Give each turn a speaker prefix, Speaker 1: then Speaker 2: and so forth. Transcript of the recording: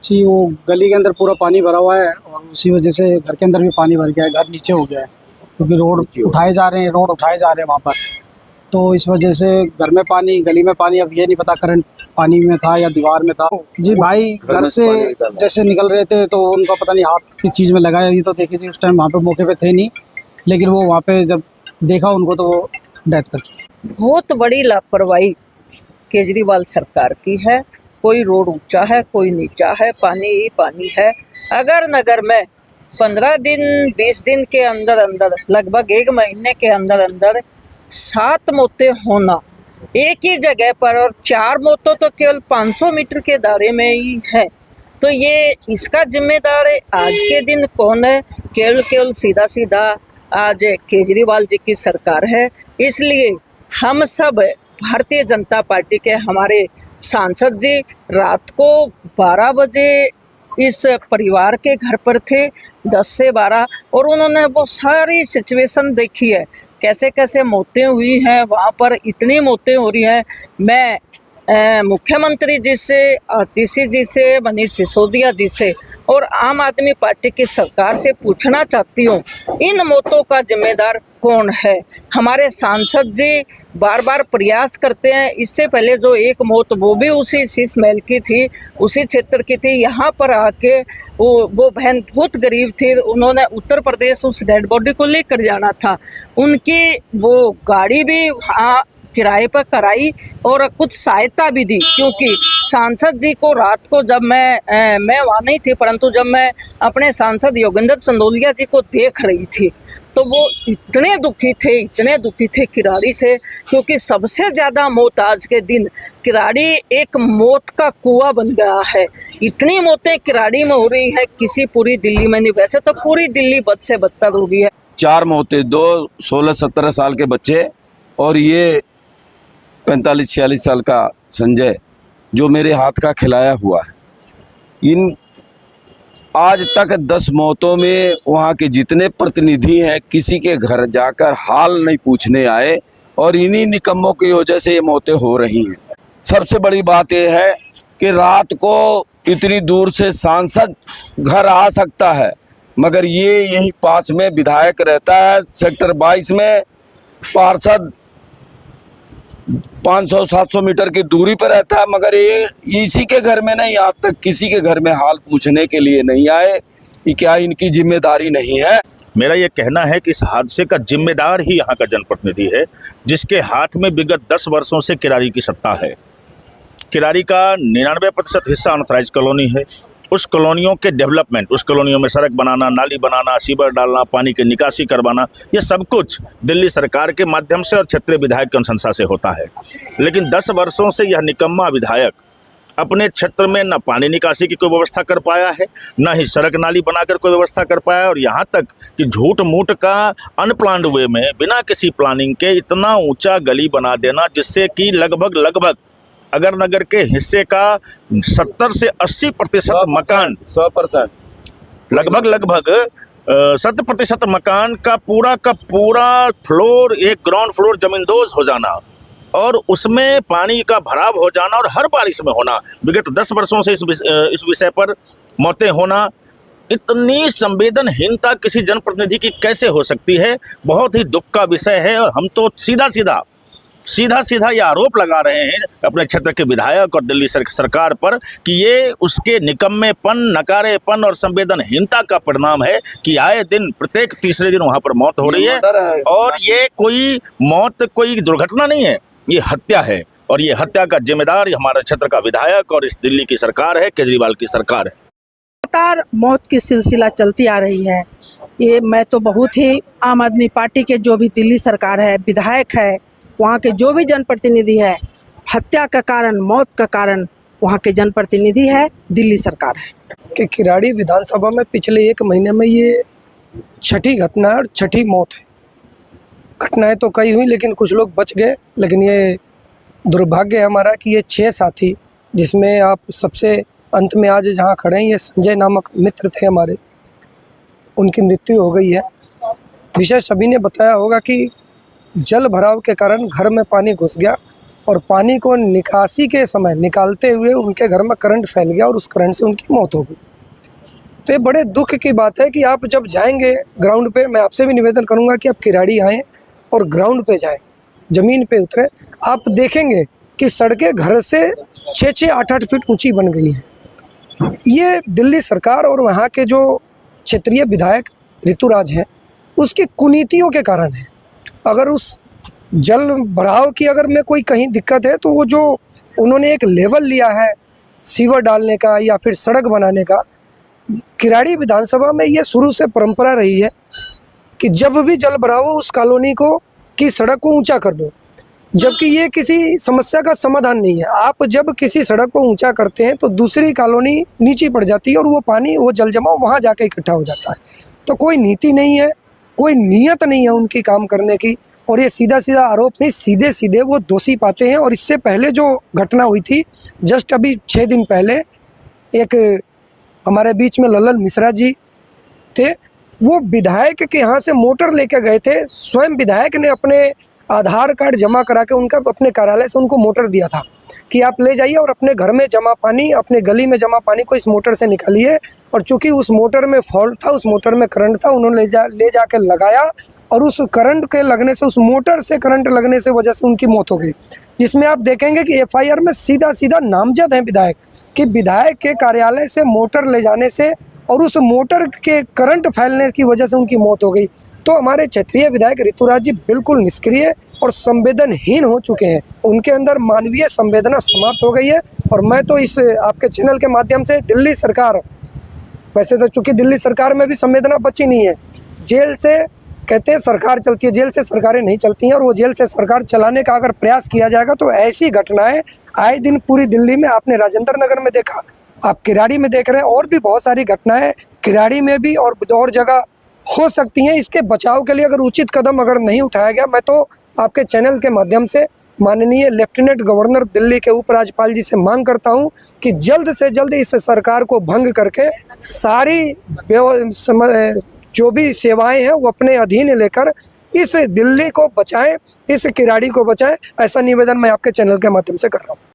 Speaker 1: जी, वो गली के अंदर पूरा पानी भरा हुआ है और उसी वजह से घर के अंदर भी पानी भर गया है, घर नीचे हो गया है क्योंकि रोड उठाए जा रहे हैं, वहाँ पर। तो इस वजह से घर में पानी, गली में पानी, अब ये नहीं पता करंट पानी में था या दीवार में था। जी भाई, घर से जैसे निकल रहे थे तो उनका पता नहीं हाथ किस चीज़ में लगा है, ये तो देखिए जी उस टाइम वहाँ पे मौके पे थे नहीं, लेकिन वो वहाँ पे जब देखा उनको तो वो डेथ कर चुकी।
Speaker 2: बहुत बड़ी लापरवाही केजरीवाल सरकार की है। कोई रोड ऊंचा है, कोई नीचा है, पानी ही पानी है। अगर नगर में 15 दिन 20 दिन के अंदर अंदर, लगभग 1 महीने के अंदर अंदर 7 मौतें होना एक ही जगह पर, और 4 मौतों तो केवल 500 मीटर के दायरे में ही है, तो ये इसका जिम्मेदार आज के दिन कौन है? केवल सीधा सीधा आज केजरीवाल जी की सरकार है। इसलिए हम सब भारतीय जनता पार्टी के हमारे सांसद जी रात को 12 बजे इस परिवार के घर पर थे, 10 से 12, और उन्होंने वो सारी सिचुएशन देखी है, कैसे कैसे मौतें हुई हैं वहाँ पर, इतनी मौतें हो रही हैं। मैं मुख्यमंत्री जी से, आतिशी जी से, मनीष सिसोदिया जी से और आम आदमी पार्टी की सरकार से पूछना चाहती हूँ, इन मौतों का जिम्मेदार कौन है? हमारे सांसद जी बार बार प्रयास करते हैं। इससे पहले जो एक मौत, वो भी उसी शीश महल की थी, उसी क्षेत्र की थी। यहाँ पर आके वो बहन बहुत गरीब थी, उन्होंने उत्तर प्रदेश उस डेड बॉडी को लेकर जाना था, उनकी वो गाड़ी भी किराए पर कराई और कुछ सहायता भी दी, क्योंकि सांसद जी को रात को जब मैं वहाँ नहीं थी, परंतु जब मैं अपने सांसद योगेंद्र चंदोलिया जी को देख रही थी तो वो इतने दुखी थे किराड़ी से, क्योंकि सबसे ज़्यादा मौत आज के दिन किराड़ी एक मौत का कुआं बन गया है। इतनी मौतें किराड़ी में हो रही है, किसी पूरी दिल्ली में नहीं, वैसे तो पूरी दिल्ली बद से बदतर हो गई है।
Speaker 3: 4 मौतें, 2 16-17 साल के बच्चे और ये 45-46 साल का संजय, जो मेरे हाथ का खिलाया हुआ है। इन आज तक 10 मौतों में वहाँ के जितने प्रतिनिधि हैं, किसी के घर जाकर हाल नहीं पूछने आए, और इन्हीं निकम्मों की वजह से ये मौतें हो रही हैं। सबसे बड़ी बात यह है कि रात को इतनी दूर से सांसद घर आ सकता है, मगर ये यहीं पास में विधायक रहता है, सेक्टर 22 में पार्षद 500-700 मीटर की दूरी पर रहता है, मगर ये इसी के घर में नहीं, आज तक किसी के घर में हाल पूछने के लिए नहीं आए। ये क्या इनकी जिम्मेदारी नहीं है?
Speaker 4: मेरा ये कहना है कि इस हादसे का जिम्मेदार ही यहाँ का जनप्रतिनिधि है, जिसके हाथ में विगत 10 वर्षों से किराड़ी की सत्ता है। किराड़ी का 99% हिस्सा अनऑथराइज कॉलोनी है। उस कॉलोनियों के डेवलपमेंट, उस कॉलोनियों में सड़क बनाना, नाली बनाना, सीवर डालना, पानी की निकासी करवाना, ये सब कुछ दिल्ली सरकार के माध्यम से और क्षेत्रीय विधायक की अनुशंसा से होता है। लेकिन 10 वर्षों से यह निकम्मा विधायक अपने क्षेत्र में न पानी निकासी की कोई व्यवस्था कर पाया है, न ही सड़क नाली बनाकर कोई व्यवस्था कर पाया, और यहाँ तक कि झूठ मूठ का अनप्लान्ड वे में बिना किसी प्लानिंग के इतना ऊंचा गली बना देना, जिससे कि लगभग अगर नगर के हिस्से का 70 से 80% मकान,
Speaker 3: 100%
Speaker 4: लगभग 70% मकान का पूरा फ्लोर, एक ग्राउंड फ्लोर जमींदोज हो जाना और उसमें पानी का भराव हो जाना और हर बारिश में होना, विगत 10 वर्षों से इस विषय पर मौतें होना, इतनी संवेदनहीनता किसी जनप्रतिनिधि की कैसे हो सकती है? बहुत ही दुख का विषय है। और हम तो सीधा ये आरोप लगा रहे हैं अपने क्षेत्र के विधायक और दिल्ली सरकार पर कि ये उसके निकम्मेपन, नकारेपन और संवेदनहीनता का परिणाम है कि आए दिन प्रत्येक तीसरे दिन वहां पर मौत हो रही है। और ये कोई मौत कोई दुर्घटना नहीं है, ये हत्या है, और ये हत्या का जिम्मेदार हमारे क्षेत्र का विधायक और इस दिल्ली की सरकार है, केजरीवाल की सरकार है।
Speaker 5: लगातार मौत की सिलसिला चलती आ रही है। ये मैं तो बहुत ही आम आदमी पार्टी के जो भी दिल्ली सरकार है, विधायक है, वहाँ के जो भी जनप्रतिनिधि है, हत्या का कारण, मौत का कारण वहाँ के जनप्रतिनिधि है, दिल्ली सरकार है।
Speaker 6: कि किराड़ी विधानसभा में पिछले 1 महीने में ये 6ठी घटना और 6ठी मौत है। घटनाएं तो कई हुई लेकिन कुछ लोग बच गए, लेकिन ये दुर्भाग्य है हमारा कि ये 6 साथी, जिसमें आप सबसे अंत में आज जहाँ खड़े हैं, ये संजय नामक मित्र थे हमारे, उनकी मृत्यु हो गई है। विषय सभी ने बताया होगा कि जल भराव के कारण घर में पानी घुस गया और पानी को निकासी के समय निकालते हुए उनके घर में करंट फैल गया और उस करंट से उनकी मौत हो गई। तो ये बड़े दुख की बात है कि आप जब जाएंगे ग्राउंड पे, मैं आपसे भी निवेदन करूंगा कि आप किराड़ी आएँ और ग्राउंड पे जाएं, ज़मीन पे उतरें, आप देखेंगे कि सड़कें घर से 6-6, 8-8 फीट ऊंची बन गई हैं। ये दिल्ली सरकार और वहाँ के जो क्षेत्रीय विधायक ऋतुराज हैं उसकी कुनीतियों के कारण है। अगर उस जल भराव की अगर में कोई कहीं दिक्कत है तो वो जो उन्होंने एक लेवल लिया है सीवर डालने का या फिर सड़क बनाने का, किराड़ी विधानसभा में ये शुरू से परंपरा रही है कि जब भी जल भराव हो उस कॉलोनी को की सड़क को ऊंचा कर दो, जबकि ये किसी समस्या का समाधान नहीं है। आप जब किसी सड़क को ऊंचा करते हैं तो दूसरी कॉलोनी नीचे पड़ जाती है और वो पानी, वो जल जमाव वहाँ जाके इकट्ठा हो जाता है। तो कोई नीति नहीं है, कोई नियत नहीं है उनकी काम करने की, और ये सीधा सीधा आरोप नहीं, सीधे सीधे वो दोषी पाते हैं। और इससे पहले जो घटना हुई थी, जस्ट अभी 6 दिन पहले एक हमारे बीच में ललन मिश्रा जी थे, वो विधायक के यहाँ से मोटर लेकर गए थे। स्वयं विधायक ने अपने आधार कार्ड जमा करा के उनका अपने कार्यालय से उनको मोटर दिया था कि आप ले जाइए और अपने घर में जमा पानी, अपने गली में जमा पानी को इस मोटर से निकालिए। और चूंकि उस मोटर में फॉल्ट था, उस मोटर में करंट था, उन्होंने ले जाके लगाया और उस करंट के लगने से, उस मोटर से करंट लगने से वजह से उनकी मौत हो गई। जिसमें आप देखेंगे कि FIR में सीधा सीधा नामजद है विधायक कि विधायक के कार्यालय से मोटर ले जाने से और उस मोटर के करंट फैलने की वजह से उनकी मौत हो गई। तो हमारे क्षेत्रीय विधायक ऋतुराज जी बिल्कुल निष्क्रिय और संवेदनहीन हो चुके हैं, उनके अंदर मानवीय संवेदना समाप्त हो गई है। और मैं तो इस आपके चैनल के माध्यम से दिल्ली सरकार, वैसे तो चूँकि दिल्ली सरकार में भी संवेदना बची नहीं है, जेल से कहते हैं सरकार चलती है, जेल से सरकारें नहीं चलती हैं, और वो जेल से सरकार चलाने का अगर प्रयास किया जाएगा तो ऐसी घटनाएं आए दिन पूरी दिल्ली में, आपने राजेंद्र नगर में देखा, आप किराड़ी में देख रहे हैं, और भी बहुत सारी घटनाएं किराड़ी में भी और जगह हो सकती हैं। इसके बचाव के लिए अगर उचित कदम अगर नहीं उठाया गया, मैं तो आपके चैनल के माध्यम से माननीय लेफ्टिनेंट गवर्नर दिल्ली के उपराज्यपाल जी से मांग करता हूं कि जल्द से जल्द इस सरकार को भंग करके सारी जो भी सेवाएं हैं वो अपने अधीन लेकर इस दिल्ली को बचाएं, इस किराड़ी को बचाएं। ऐसा निवेदन मैं आपके चैनल के माध्यम से कर रहा हूं।